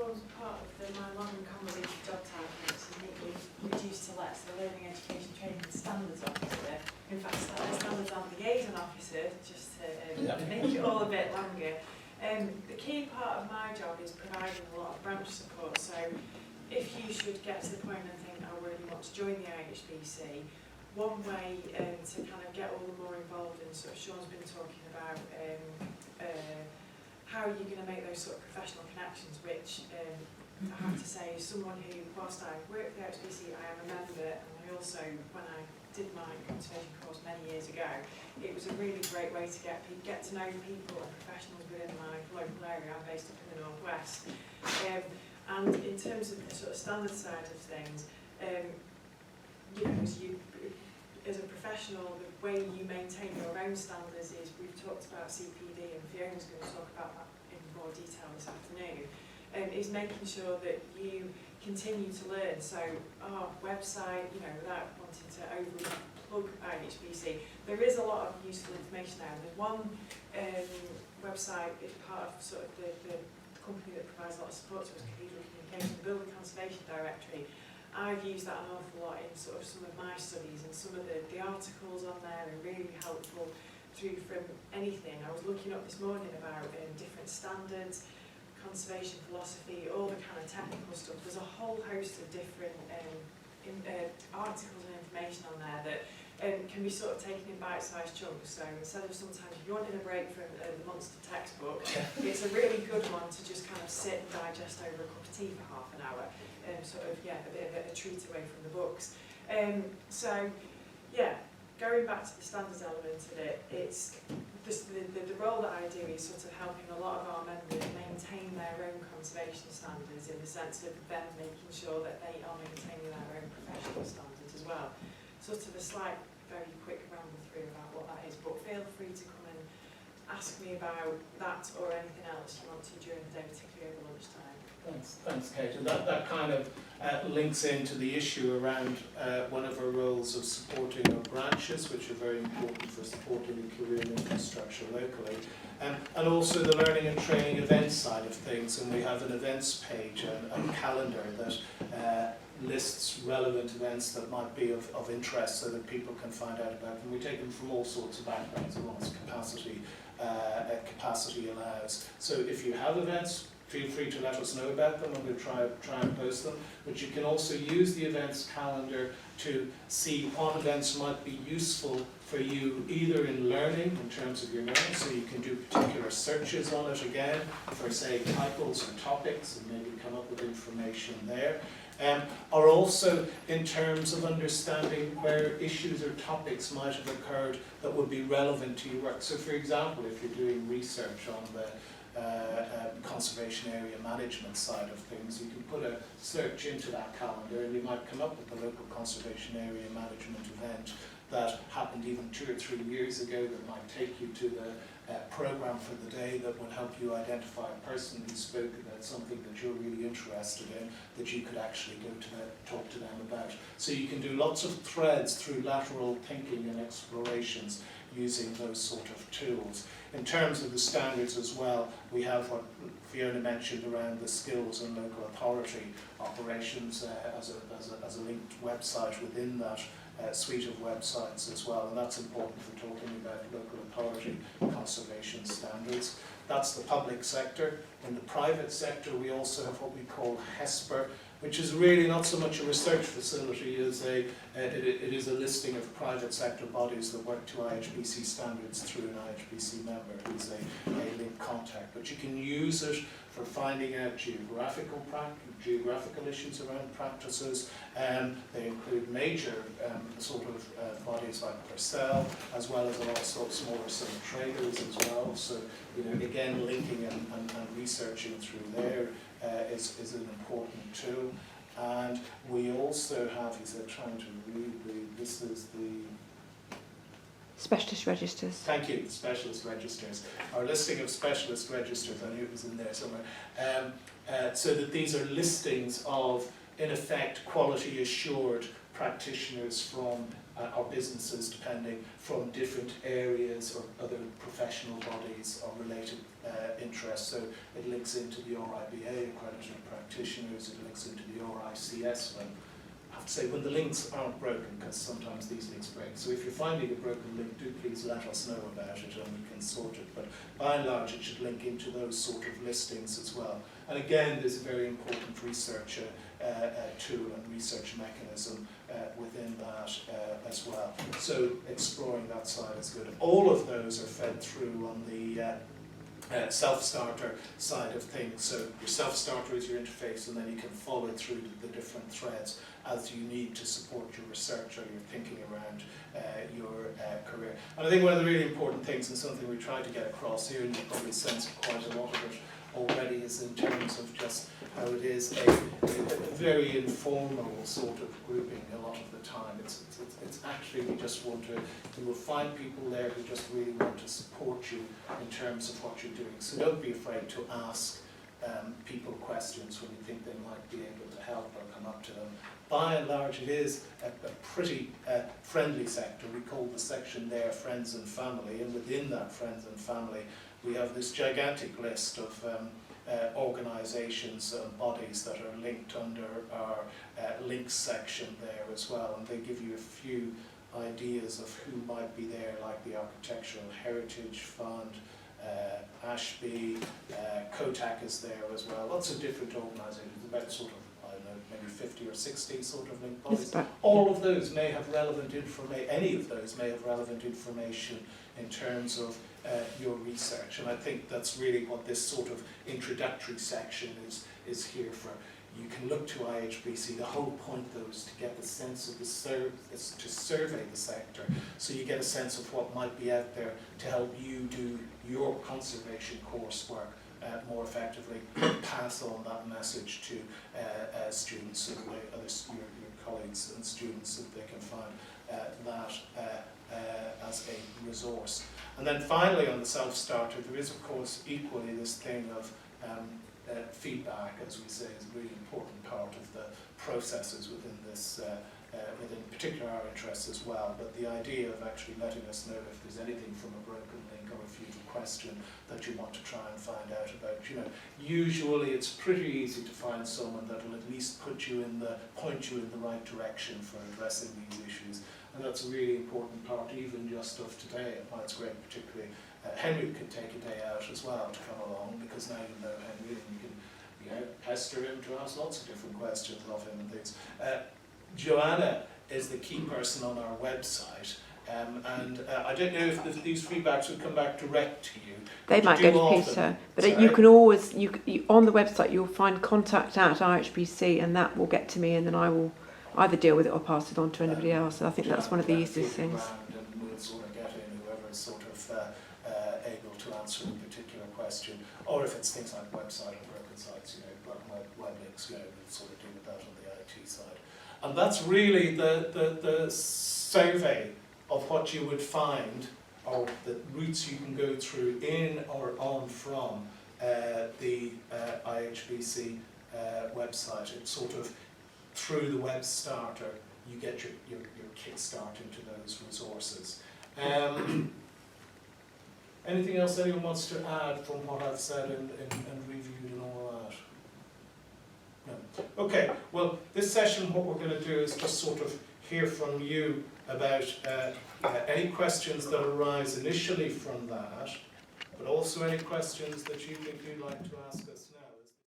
forms part of my long and convoluted job title, which is neatly reduced to less, the Learning, Education, Training and Standards Officer. In fact, Standards and Liaison Officer, just to make it all a bit longer. The key part of my job is providing a lot of branch support, so if you should get to the point and think, I really want to join the IHBC, one way to kind of get all the more involved in, sort of Sean's been talking about how are you going to make those sort of professional connections, which I have to say, as someone who, whilst I work for the IHBC, I am a member, and I also, when I did my conservation course many years ago, it was a really great way to get to know people and professionals within my local area. I'm based up in the northwest. And in terms of the sort of standard side of things, you know, as a professional, the way you maintain your own standards is, we've talked about CPD, and Fiona's going to talk about that in more detail this afternoon, is making sure that you continue to learn. So our website, you know, without wanting to overly plug IHBC, there is a lot of useful information there. And there's one website, it's part of sort of the company that provides a lot of support to us, Cathedral Communication, the Building Conservation Directory. I've used that an awful lot in sort of some of my studies, and some of the articles on there are really helpful through from anything. I was looking up this morning about different standards, conservation philosophy, all the kind of technical stuff. There's a whole host of different articles and information on there that can be sort of taken in bite-sized chunks. So instead of sometimes, if you're wanting a break from the monster textbook, it's a really good one to just kind of sit and digest over a cup of tea for half an hour. Sort of, yeah, a bit of a treat away from the books. So, yeah, going back to the standards element of it, it's just the role that I do is sort of helping a lot of our members maintain their own conservation standards, in the sense of them making sure that they are maintaining their own professional standards as well. Sort of a slight, very quick ramble through about what that is, but feel free to come and ask me about that or anything else you want to during the day, particularly over lunchtime. Thanks, Kate. And that kind of links into the issue around one of our roles of supporting our branches, which are very important for supporting the career and infrastructure locally, and also the learning and training events side of things. And we have an events page and calendar that lists relevant events that might be of interest, so that people can find out about them. We take them from all sorts of backgrounds, as long as capacity allows. So if you have events, feel free to let us know about them, and we'll try and post them. But you can also use the events calendar to see what events might be useful for you, either in learning, in terms of your learning, so you can do particular searches on it again for, say, titles or topics, and maybe come up with information there. Or also in terms of understanding where issues or topics might have occurred that would be relevant to your work. So for example, if you're doing research on the conservation area management side of things, you can put a search into that calendar, and you might come up with the local conservation area management event that happened even 2 or 3 years ago, that might take you to the programme for the day, that would help you identify a person who spoke about something that you're really interested in, that you could actually go to talk to them about. So you can do lots of threads through lateral thinking and explorations using those sort of tools. In terms of the standards as well, we have what Fiona mentioned around the skills and local authority operations as a linked website within that suite of websites as well, and that's important for talking about local authority conservation standards. That's the public sector. In the private sector, we also have what we call HESPR, which is really not so much a research facility as it is a listing of private sector bodies that work to IHBC standards through an IHBC member who's a linked contact. But you can use it for finding out geographical issues around practices. They include major sort of bodies like Purcell, as well as a lot of smaller sort of traders as well. So, you know, again, linking and researching through there is an important tool. And we also have, trying to read this is the specialist registers. Thank you, specialist registers. Our listing of specialist registers, I knew it was in there somewhere. So that these are listings of, in effect, quality assured practitioners from, or businesses depending, from different areas or other professional bodies or related interests. So it links into the RIBA accredited practitioners, it links into the RICS one. I have to say, when the links aren't broken, because sometimes these links break. So if you're finding a broken link, do please let us know about it and we can sort it. But by and large, it should link into those sort of listings as well. And again, there's a very important research tool and research mechanism within that as well. So exploring that side is good. All of those are fed through on the self-starter side of things. So your self-starter is your interface, and then you can follow through the different threads as you need to support your research or your thinking around your career. And I think one of the really important things, and something we try to get across here, and you probably sense quite a lot of it already, is in terms of just how it is a very informal sort of grouping a lot of the time. It's actually, we just want to, you will find people there who just really want to support you in terms of what you're doing. So don't be afraid to ask people questions when you think they might be able to help or come up to them. By and large, it is a pretty friendly sector. We call the section there Friends and Family, and within that Friends and Family, we have this gigantic list of organisations and bodies that are linked under our links section there as well, and they give you a few ideas of who might be there, like the Architectural Heritage Fund, Ashby, Kotak is there as well, lots of different organisations, about sort of, I don't know, maybe 50 or 60 sort of linked bodies. All of those may have relevant information, any of those may have relevant information in terms of your research, and I think that's really what this sort of introductory section is here for. You can look to IHBC. The whole point, though, is to get the sense of to survey the sector, so you get a sense of what might be out there to help you do your conservation coursework more effectively, pass on that message to students and your colleagues and students, so that they can find that as a resource. And then finally, on the self-starter, there is of course equally this thing of feedback, as we say, is a really important part of the processes within this, within particular our interests as well. But the idea of actually letting us know if there's anything from a broken link or if you have a question that you want to try and find out about. You know, usually it's pretty easy to find someone that will at least point you in the right direction for addressing these issues. And that's a really important part, even just of today. Why it's great, particularly Henry could take a day out as well to come along, because now you know Henry and you can pester him to ask lots of different questions of him and things. Joanna is the key person on our website, and I don't know if these feedbacks would come back direct to you. They might go to Peter, but you can always, you on the website you'll find contact at IHBC, and that will get to me, and then I will either deal with it or pass it on to anybody else. And I think that's one of the easiest things. And we'll sort of get in whoever is sort of able to answer a particular question, or if it's things like website or broken sites, you know, web links, you know, we'll sort of deal with that on the IT side. And that's really the survey of what you would find, or the routes you can go through in or on from the IHBC website. It's sort of through the web starter, you get your kickstart into those resources. Anything else anyone wants to add from what I've said and reviewed and all that? No. Okay, well, this session what we're going to do is just sort of hear from you about any questions that arise initially from that, but also any questions that you think you'd like to ask us now.